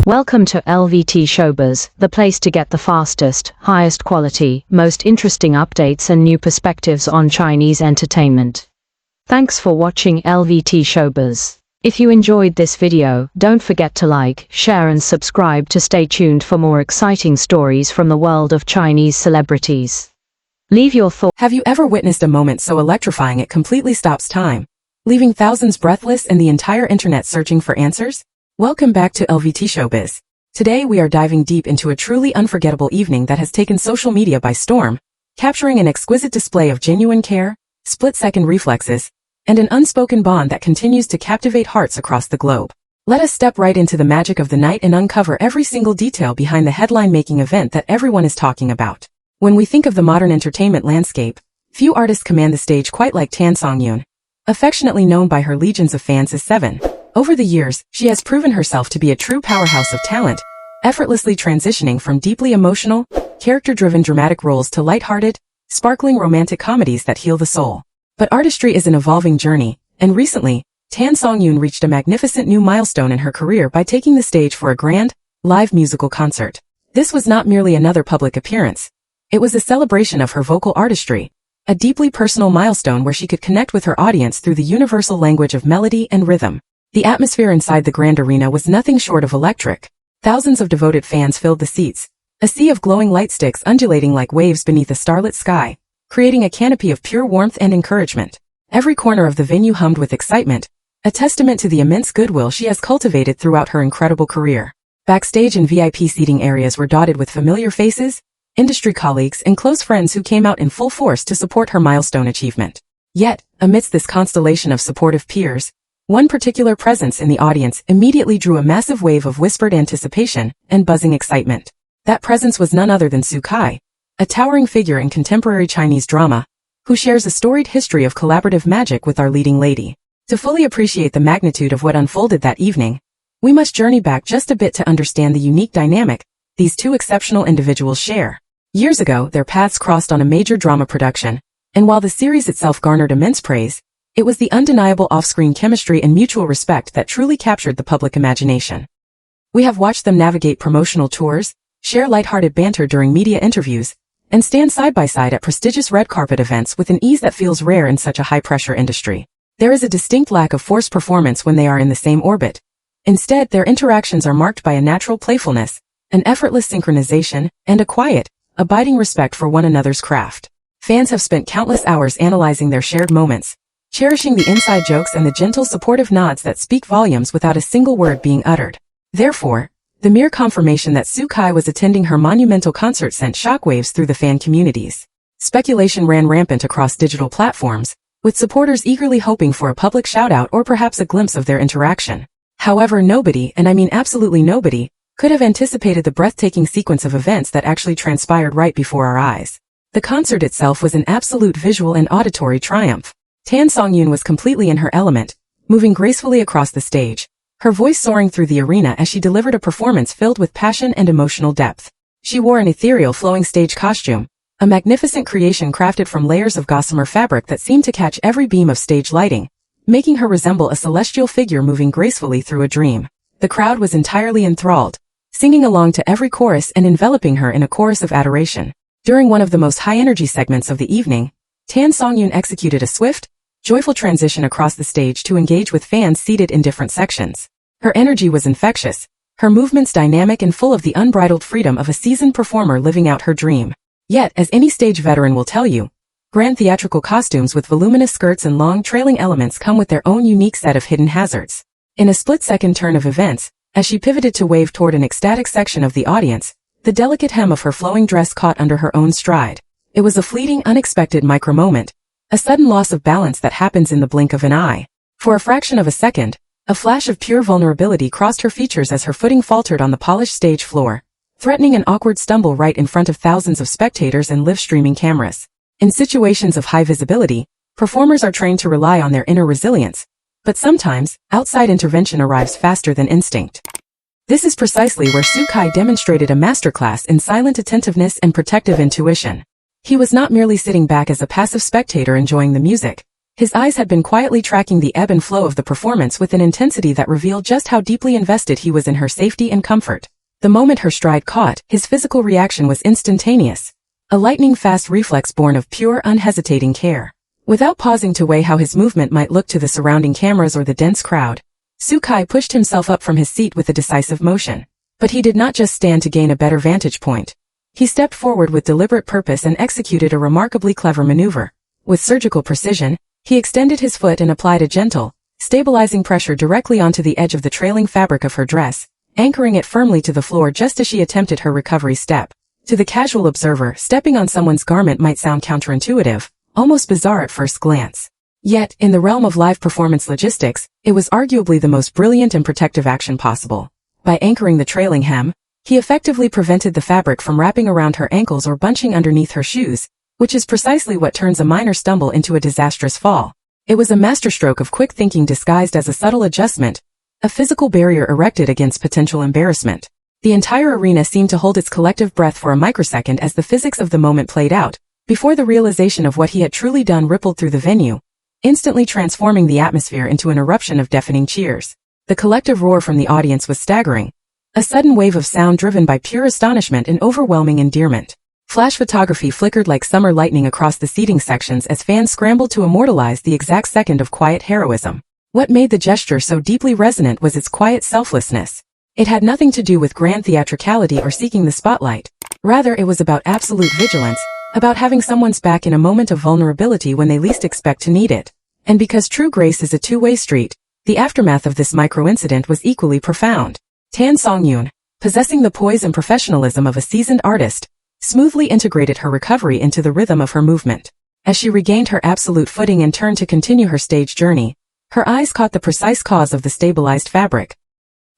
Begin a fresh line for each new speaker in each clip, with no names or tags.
Welcome to LVT-SHOWBIZ, the place to get the fastest, highest quality, most interesting updates and new perspectives on Chinese entertainment. Thanks for watching LVT-SHOWBIZ. If you enjoyed this video, don't forget to like, share and subscribe to stay tuned for more exciting stories from the world of Chinese celebrities. Leave your thoughts.
Have you ever witnessed a moment so electrifying it completely stops time, leaving thousands breathless and the entire internet searching for answers? Welcome back to LVT-SHOWBIZ. Today we are diving deep into a truly unforgettable evening that has taken social media by storm, capturing an exquisite display of genuine care, split-second reflexes, and an unspoken bond that continues to captivate hearts across the globe. Let us step right into the magic of the night and uncover every single detail behind the headline-making event that everyone is talking about. When we think of the modern entertainment landscape, few artists command the stage quite like Songyun, affectionately known by her legions of fans as Seven. Over the years, she has proven herself to be a true powerhouse of talent, effortlessly transitioning from deeply emotional, character-driven dramatic roles to lighthearted, sparkling romantic comedies that heal the soul. But artistry is an evolving journey, and recently, Songyun reached a magnificent new milestone in her career by taking the stage for a grand, live musical concert. This was not merely another public appearance. It was a celebration of her vocal artistry, a deeply personal milestone where she could connect with her audience through the universal language of melody and rhythm. The atmosphere inside the grand arena was nothing short of electric. Thousands of devoted fans filled the seats, a sea of glowing light sticks undulating like waves beneath a starlit sky, creating a canopy of pure warmth and encouragement. Every corner of the venue hummed with excitement, a testament to the immense goodwill she has cultivated throughout her incredible career. Backstage and VIP seating areas were dotted with familiar faces, industry colleagues and close friends who came out in full force to support her milestone achievement. Yet, amidst this constellation of supportive peers, one particular presence in the audience immediately drew a massive wave of whispered anticipation and buzzing excitement. That presence was none other than Su Kai, a towering figure in contemporary Chinese drama, who shares a storied history of collaborative magic with our leading lady. To fully appreciate the magnitude of what unfolded that evening, we must journey back just a bit to understand the unique dynamic these two exceptional individuals share. Years ago, their paths crossed on a major drama production, and while the series itself garnered immense praise, it was the undeniable off-screen chemistry and mutual respect that truly captured the public imagination. We have watched them navigate promotional tours, share lighthearted banter during media interviews, and stand side by side at prestigious red carpet events with an ease that feels rare in such a high-pressure industry. There is a distinct lack of forced performance when they are in the same orbit. Instead, their interactions are marked by a natural playfulness, an effortless synchronization, and a quiet, abiding respect for one another's craft. Fans have spent countless hours analyzing their shared moments, cherishing the inside jokes and the gentle supportive nods that speak volumes without a single word being uttered. Therefore, the mere confirmation that Su Kai was attending her monumental concert sent shockwaves through the fan communities. Speculation ran rampant across digital platforms, with supporters eagerly hoping for a public shout-out or perhaps a glimpse of their interaction. However, nobody, and I mean absolutely nobody, could have anticipated the breathtaking sequence of events that actually transpired right before our eyes. The concert itself was an absolute visual and auditory triumph. Songyun was completely in her element, moving gracefully across the stage, her voice soaring through the arena as she delivered a performance filled with passion and emotional depth. She wore an ethereal flowing stage costume, a magnificent creation crafted from layers of gossamer fabric that seemed to catch every beam of stage lighting, making her resemble a celestial figure moving gracefully through a dream. The crowd was entirely enthralled, singing along to every chorus and enveloping her in a chorus of adoration. During one of the most high-energy segments of the evening, Songyun executed a swift, joyful transition across the stage to engage with fans seated in different sections. Her energy was infectious, her movements dynamic and full of the unbridled freedom of a seasoned performer living out her dream. Yet, as any stage veteran will tell you, grand theatrical costumes with voluminous skirts and long trailing elements come with their own unique set of hidden hazards. In a split-second turn of events, as she pivoted to wave toward an ecstatic section of the audience, the delicate hem of her flowing dress caught under her own stride. It was a fleeting, unexpected micro-moment, a sudden loss of balance that happens in the blink of an eye. For a fraction of a second, a flash of pure vulnerability crossed her features as her footing faltered on the polished stage floor, threatening an awkward stumble right in front of thousands of spectators and live-streaming cameras. In situations of high visibility, performers are trained to rely on their inner resilience, but sometimes, outside intervention arrives faster than instinct. This is precisely where Su Kai demonstrated a masterclass in silent attentiveness and protective intuition. He was not merely sitting back as a passive spectator enjoying the music. His eyes had been quietly tracking the ebb and flow of the performance with an intensity that revealed just how deeply invested he was in her safety and comfort. The moment her stride caught, his physical reaction was instantaneous. A lightning-fast reflex born of pure, unhesitating care. Without pausing to weigh how his movement might look to the surrounding cameras or the dense crowd, Sukai pushed himself up from his seat with a decisive motion. But he did not just stand to gain a better vantage point. He stepped forward with deliberate purpose and executed a remarkably clever maneuver. With surgical precision, he extended his foot and applied a gentle, stabilizing pressure directly onto the edge of the trailing fabric of her dress, anchoring it firmly to the floor just as she attempted her recovery step. To the casual observer, stepping on someone's garment might sound counterintuitive, almost bizarre at first glance. Yet, in the realm of live performance logistics, it was arguably the most brilliant and protective action possible. By anchoring the trailing hem, he effectively prevented the fabric from wrapping around her ankles or bunching underneath her shoes, which is precisely what turns a minor stumble into a disastrous fall. It was a masterstroke of quick thinking disguised as a subtle adjustment, a physical barrier erected against potential embarrassment. The entire arena seemed to hold its collective breath for a microsecond as the physics of the moment played out, before the realization of what he had truly done rippled through the venue, instantly transforming the atmosphere into an eruption of deafening cheers. The collective roar from the audience was staggering, a sudden wave of sound driven by pure astonishment and overwhelming endearment. Flash photography flickered like summer lightning across the seating sections as fans scrambled to immortalize the exact second of quiet heroism. What made the gesture so deeply resonant was its quiet selflessness. It had nothing to do with grand theatricality or seeking the spotlight. Rather, it was about absolute vigilance, about having someone's back in a moment of vulnerability when they least expect to need it. And because true grace is a two-way street, the aftermath of this micro-incident was equally profound. Songyun, possessing the poise and professionalism of a seasoned artist, smoothly integrated her recovery into the rhythm of her movement. As she regained her absolute footing and turned to continue her stage journey, her eyes caught the precise cause of the stabilized fabric.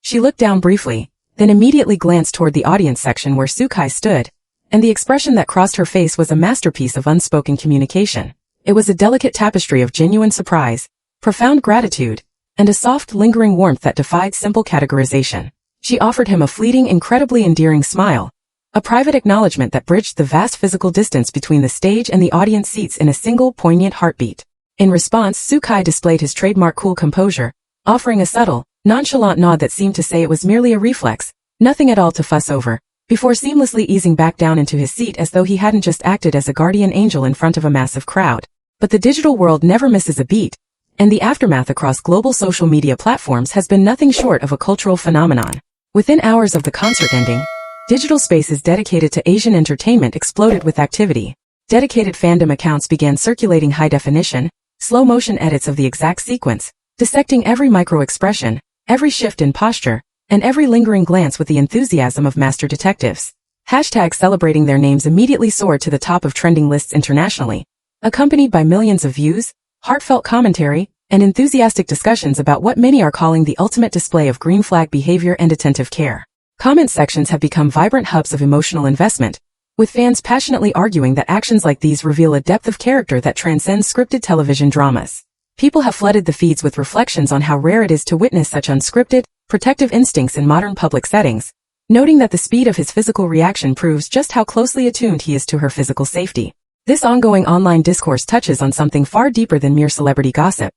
She looked down briefly, then immediately glanced toward the audience section where Sukai stood, and the expression that crossed her face was a masterpiece of unspoken communication. It was a delicate tapestry of genuine surprise, profound gratitude, and a soft, lingering warmth that defied simple categorization. She offered him a fleeting, incredibly endearing smile, a private acknowledgement that bridged the vast physical distance between the stage and the audience seats in a single, poignant heartbeat. In response, Sukai displayed his trademark cool composure, offering a subtle, nonchalant nod that seemed to say it was merely a reflex, nothing at all to fuss over, before seamlessly easing back down into his seat as though he hadn't just acted as a guardian angel in front of a massive crowd. But the digital world never misses a beat, and the aftermath across global social media platforms has been nothing short of a cultural phenomenon. Within hours of the concert ending, digital spaces dedicated to Asian entertainment exploded with activity. Dedicated fandom accounts began circulating high-definition, slow-motion edits of the exact sequence, dissecting every micro-expression, every shift in posture, and every lingering glance with the enthusiasm of master detectives. Hashtags celebrating their names immediately soared to the top of trending lists internationally, accompanied by millions of views, heartfelt commentary, and enthusiastic discussions about what many are calling the ultimate display of green flag behavior and attentive care. Comment sections have become vibrant hubs of emotional investment, with fans passionately arguing that actions like these reveal a depth of character that transcends scripted television dramas. People have flooded the feeds with reflections on how rare it is to witness such unscripted, protective instincts in modern public settings, noting that the speed of his physical reaction proves just how closely attuned he is to her physical safety. This ongoing online discourse touches on something far deeper than mere celebrity gossip.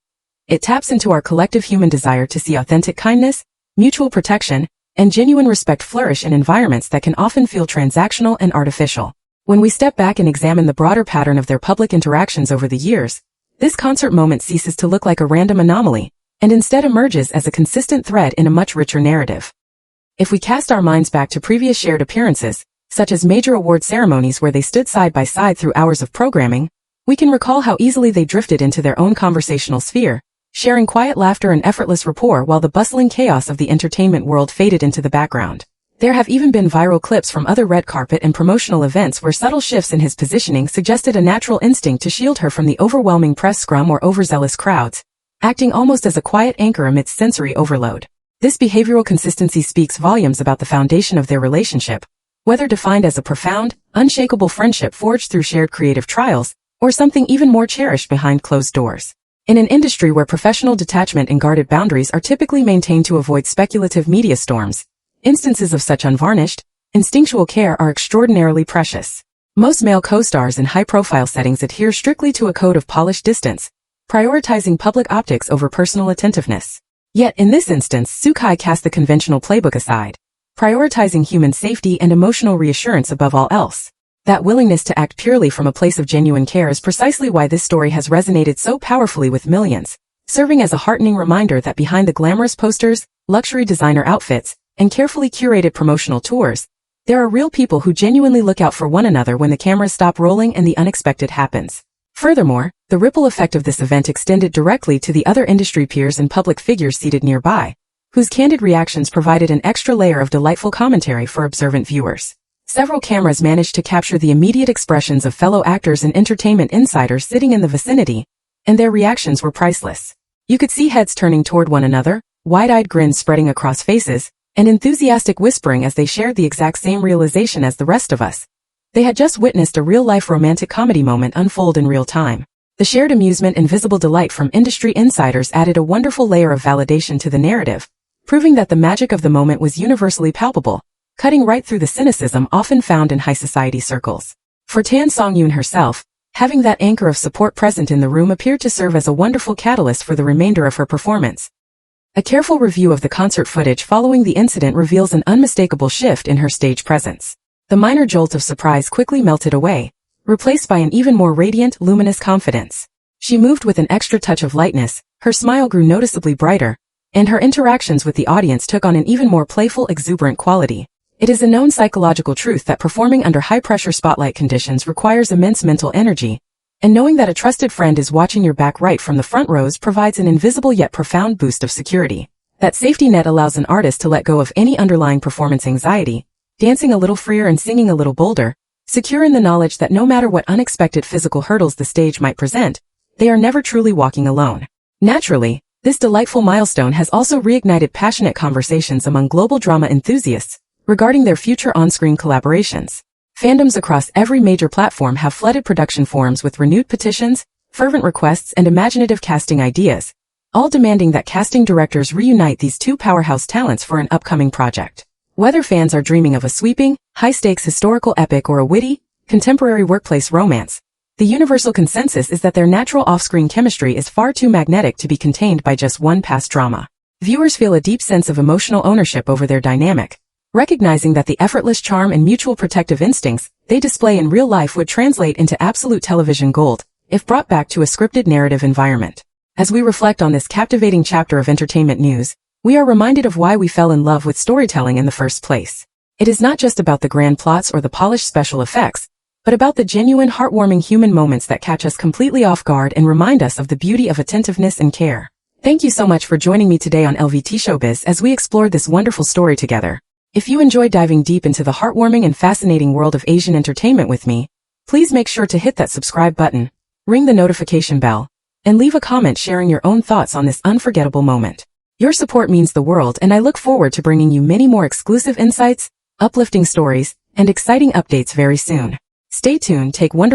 It taps into our collective human desire to see authentic kindness, mutual protection, and genuine respect flourish in environments that can often feel transactional and artificial. When we step back and examine the broader pattern of their public interactions over the years, this concert moment ceases to look like a random anomaly, and instead emerges as a consistent thread in a much richer narrative. If we cast our minds back to previous shared appearances, such as major award ceremonies where they stood side by side through hours of programming, we can recall how easily they drifted into their own conversational sphere, sharing quiet laughter and effortless rapport while the bustling chaos of the entertainment world faded into the background. There have even been viral clips from other red carpet and promotional events where subtle shifts in his positioning suggested a natural instinct to shield her from the overwhelming press scrum or overzealous crowds, acting almost as a quiet anchor amidst sensory overload. This behavioral consistency speaks volumes about the foundation of their relationship, whether defined as a profound, unshakable friendship forged through shared creative trials, or something even more cherished behind closed doors. In an industry where professional detachment and guarded boundaries are typically maintained to avoid speculative media storms, instances of such unvarnished, instinctual care are extraordinarily precious. Most male co-stars in high-profile settings adhere strictly to a code of polished distance, prioritizing public optics over personal attentiveness. Yet in this instance, Sukai cast the conventional playbook aside, prioritizing human safety and emotional reassurance above all else. That willingness to act purely from a place of genuine care is precisely why this story has resonated so powerfully with millions, serving as a heartening reminder that behind the glamorous posters, luxury designer outfits, and carefully curated promotional tours, there are real people who genuinely look out for one another when the cameras stop rolling and the unexpected happens. Furthermore, the ripple effect of this event extended directly to the other industry peers and public figures seated nearby, whose candid reactions provided an extra layer of delightful commentary for observant viewers. Several cameras managed to capture the immediate expressions of fellow actors and entertainment insiders sitting in the vicinity, and their reactions were priceless. You could see heads turning toward one another, wide-eyed grins spreading across faces, and enthusiastic whispering as they shared the exact same realization as the rest of us. They had just witnessed a real-life romantic comedy moment unfold in real time. The shared amusement and visible delight from industry insiders added a wonderful layer of validation to the narrative, proving that the magic of the moment was universally palpable, cutting right through the cynicism often found in high society circles. For Songyun herself, having that anchor of support present in the room appeared to serve as a wonderful catalyst for the remainder of her performance. A careful review of the concert footage following the incident reveals an unmistakable shift in her stage presence. The minor jolt of surprise quickly melted away, replaced by an even more radiant, luminous confidence. She moved with an extra touch of lightness, her smile grew noticeably brighter, and her interactions with the audience took on an even more playful, exuberant quality. It is a known psychological truth that performing under high-pressure spotlight conditions requires immense mental energy, and knowing that a trusted friend is watching your back right from the front rows provides an invisible yet profound boost of security. That safety net allows an artist to let go of any underlying performance anxiety, dancing a little freer and singing a little bolder, secure in the knowledge that no matter what unexpected physical hurdles the stage might present, they are never truly walking alone. Naturally, this delightful milestone has also reignited passionate conversations among global drama enthusiasts regarding their future on-screen collaborations. Fandoms across every major platform have flooded production forums with renewed petitions, fervent requests, and imaginative casting ideas, all demanding that casting directors reunite these two powerhouse talents for an upcoming project. Whether fans are dreaming of a sweeping, high-stakes historical epic or a witty, contemporary workplace romance, the universal consensus is that their natural off-screen chemistry is far too magnetic to be contained by just one past drama. Viewers feel a deep sense of emotional ownership over their dynamic, recognizing that the effortless charm and mutual protective instincts they display in real life would translate into absolute television gold if brought back to a scripted narrative environment. As we reflect on this captivating chapter of entertainment news, we are reminded of why we fell in love with storytelling in the first place. It is not just about the grand plots or the polished special effects, but about the genuine, heartwarming human moments that catch us completely off guard and remind us of the beauty of attentiveness and care. Thank you so much for joining me today on LVT Showbiz as we explored this wonderful story together. If you enjoyed diving deep into the heartwarming and fascinating world of Asian entertainment with me, please make sure to hit that subscribe button, ring the notification bell, and leave a comment sharing your own thoughts on this unforgettable moment. Your support means the world, and I look forward to bringing you many more exclusive insights, uplifting stories, and exciting updates very soon. Stay tuned, take wonderful